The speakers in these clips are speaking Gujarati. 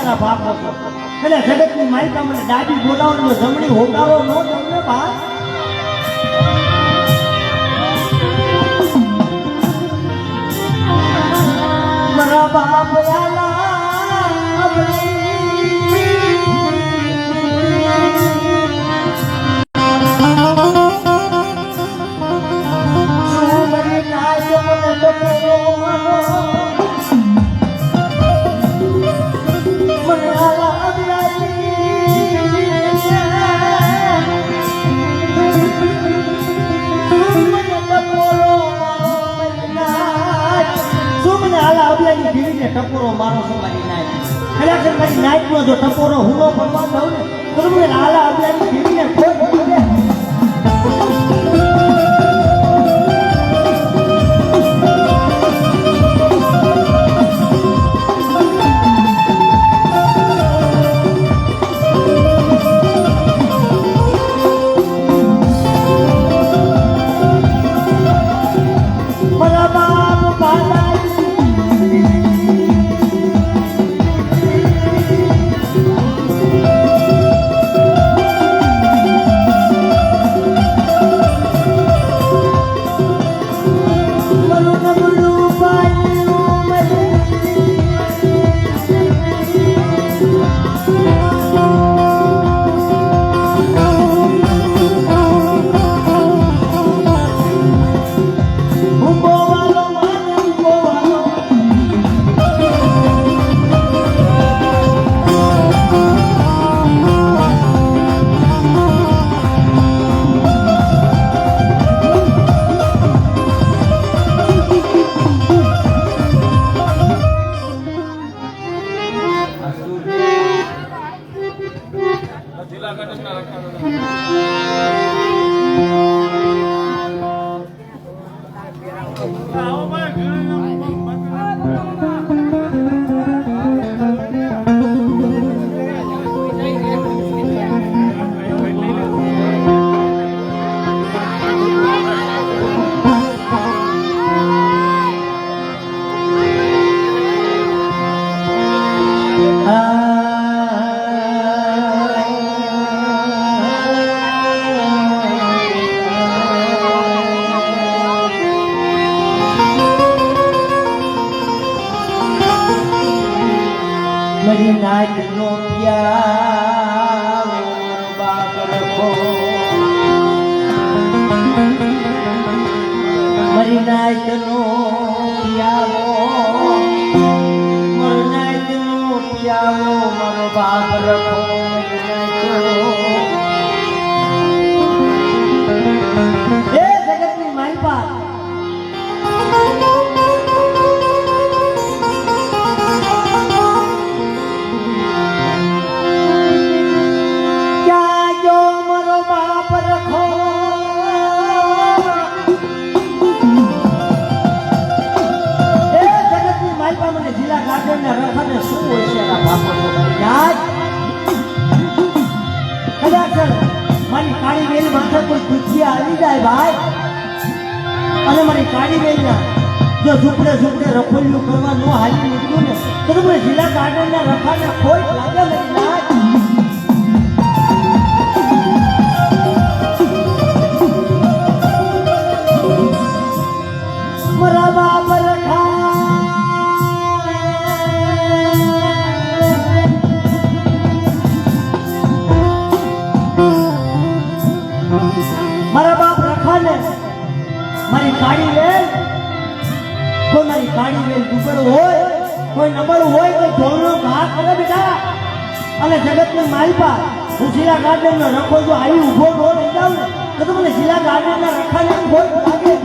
ઓશિયારા બાપો છો એટલે જગતની માલિકા મને દાદી બોલાવો ને જમણી હોગારો નો તમને બા મારા બાપ યાલા ટપોરો મારો તમારી નાય ખરેખર મારી નાઈટ નો જો ટપોરો હુનો ફરવા દઉં ને તો મને લાલા અબલાની દીવીને ખોટ પડે मेरी नाइट नो प्यार बाप रखो मेरी नाइट नो प्यारो मेरी नाइट नो प्यारो मरो बाप रखो ए जगत में माई बाप રખાને શું હોય છે એના બાપો યાદ ખરેખર મારી કાળી વેલ માથે કોઈ દુખિયા આવી જાય ભાઈ અને મારી કાળી વેલના જો ઝૂપડે ઝૂપડે રખોલિયું કરવા ન હાલી નીકળ્યું ને તો તમને જિલ્લા ગાર્ડનના રખાને ખોટ લાગે મારી યાદ મારા બાપ રખા મારા બાપ રખાને મારી કાળી વેલ કોઈ મારી કાળી વેલ દુબળ હોય કોઈ નબળું હોય કોઈ ઢોલનો ઘા કરે બેટા અને જગતને માલપા હું જિલ્લા ગાર્ડનનો રખો જો આવી ઊભો ન લઈ જાઉં ને તો મને જિલ્લા ગાર્ડનના રખાને ખોટ લાગે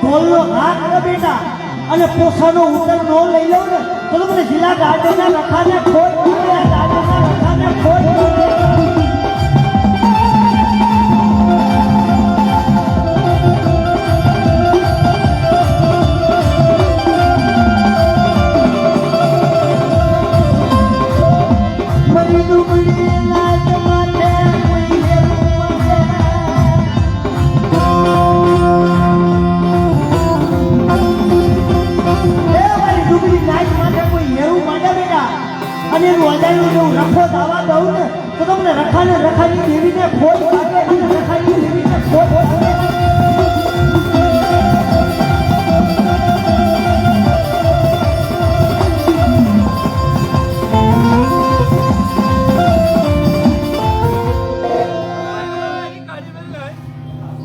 ઢોલનો ઘા કરે બેટા અને પોસાનો ઉતર ન લઈ લો ને તો મને જિલ્લા ગાર્ડનના રખાને ખોટ રખાને રખાની દેવીને ખોટ લાગે અને રખાની દેવીને ખોટ લાગે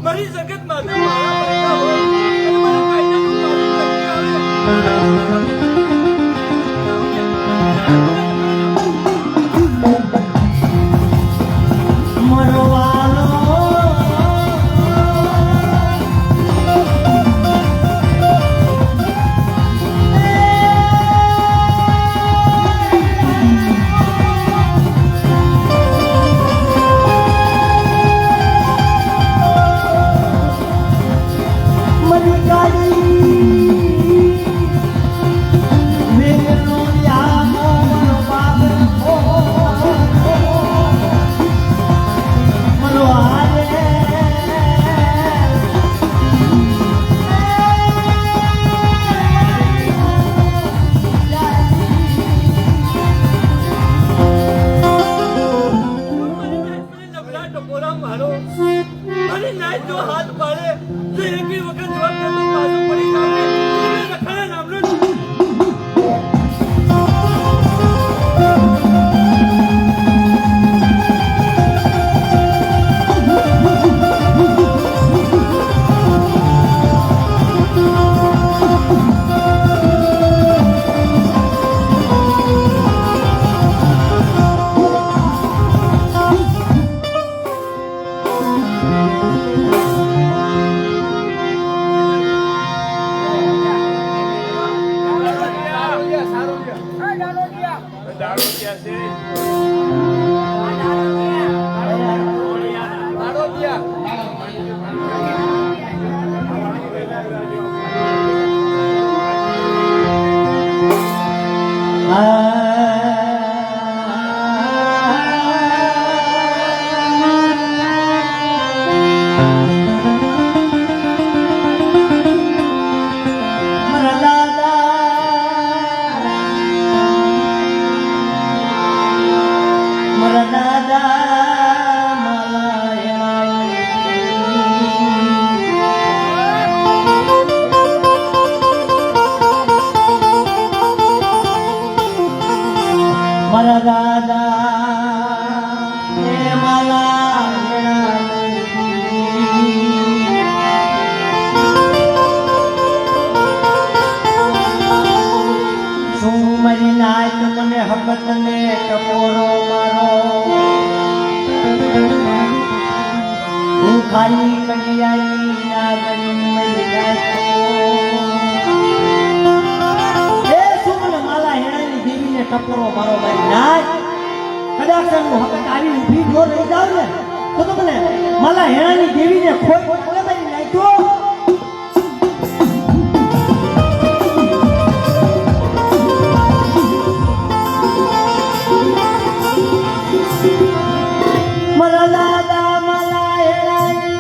મારી જગત માતા મારા પૈસા હોય અને મારા કાયદાનું પાલન કરતી આવે મરવાલો હાથ પાડે તો એક વખત જવાબ દેતો પાછો પડી જાવે રખડા નામનો મારા દાદા એ માલા શું મારી નાચ મને હકત ને ટપોરો મારો હું ખાલી કડિયાની નાગણી મરી નાચો ટપોરો મારો ભાઈ નાચ કદાચ હું હકત આવી ઊભી જો રહી જાવ ને તો તમને માલા હેણાની દેવીને ખોટ પડે મારી નાખ્યો મારા દાદા માલા હેણાની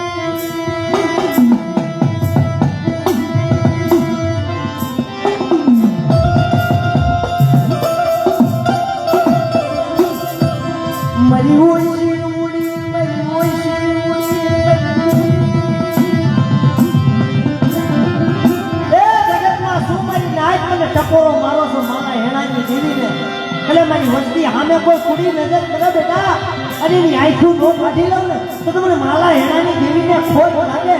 મરી ઓછી ઉડી મરી ઓછી ઉડી એ જગતમાં શું મારી નાચ મને ટકોરો મારો છો મારા હેણાની દેવીને એટલે મારી વસ્તી સામે કોઈ કુડી નજર કરે બેટા અને એની આંખું નો કાઢી લઉં ને તો તમને માલા હેણાની દેવીને ખોટ લાગે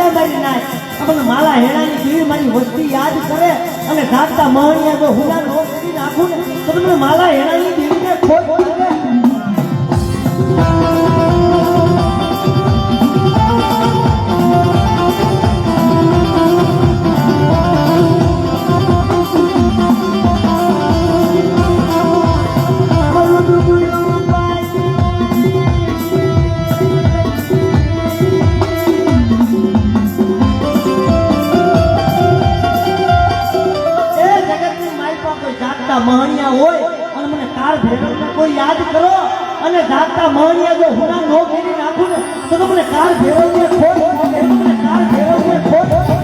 હેડા મારી નાખ આપણને માલા હેડાની કેવી મારી વસ્તી યાદ કરે અને જાગતા મહણિયા જો હુલા નો કરી નાખું ને તો તમને માલા હેડાની દેવીને ખોટ લાગે મહણિયા હોય અને મને કાર ભેરવતા કોઈ યાદ કરો અને જાગતા મહણિયા જો હુના નો કરી નાખું ને તો તમને કાર ભેરવને ખોટ મને કાર ભેરવને ખોટ